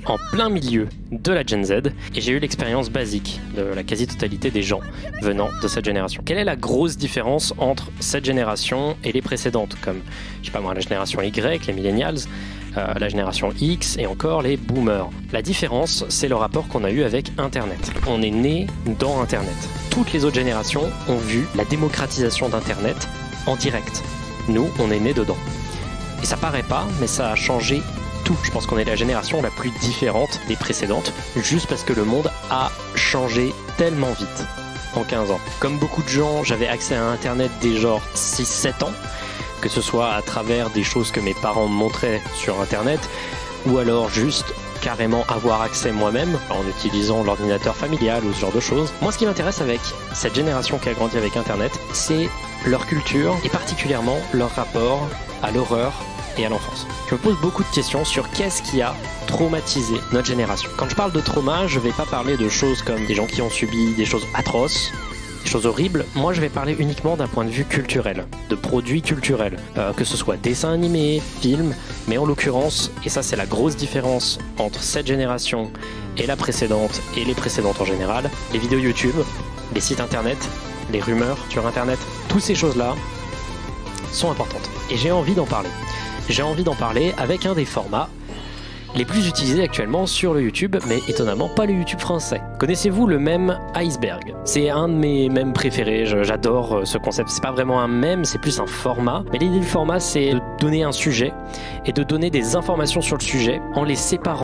en plein milieu de la Gen Z et j'ai eu l'expérience basique de la quasi-totalité des gens venant de cette génération. Quelle est la grosse différence entre cette génération et les précédentes, comme, je sais pas moi, la génération Y, les millennials, la génération X et encore les boomers? La différence, c'est le rapport qu'on a eu avec Internet. On est né dans Internet. Toutes les autres générations ont vu la démocratisation d'Internet en direct. Nous, on est né dedans. Et ça paraît pas, mais ça a changé tout. Je pense qu'on est la génération la plus différente des précédentes, juste parce que le monde a changé tellement vite en 15 ans. Comme beaucoup de gens, j'avais accès à Internet dès genre 6-7 ans, que ce soit à travers des choses que mes parents me montraient sur Internet, ou alors juste carrément avoir accès moi-même en utilisant l'ordinateur familial ou ce genre de choses. Moi, ce qui m'intéresse avec cette génération qui a grandi avec Internet, c'est leur culture et particulièrement leur rapport à l'horreur et à l'enfance. Je me pose beaucoup de questions sur qu'est-ce qui a traumatisé notre génération. Quand je parle de trauma, je vais pas parler de choses comme des gens qui ont subi des choses atroces, des choses horribles. Moi, je vais parler uniquement d'un point de vue culturel, de produits culturels, que ce soit dessins animés, films, mais en l'occurrence, et ça c'est la grosse différence entre cette génération et la précédente et les précédentes en général, les vidéos YouTube, les sites internet, les rumeurs sur internet, toutes ces choses-là sont importantes. Et j'ai envie d'en parler. J'ai envie d'en parler avec un des formats les plus utilisés actuellement sur le YouTube, mais étonnamment pas le YouTube français. Connaissez-vous le mème iceberg? C'est un de mes mèmes préférés, j'adore ce concept. C'est pas vraiment un mème, c'est plus un format. Mais l'idée du format, c'est de donner un sujet et de donner des informations sur le sujet en les séparant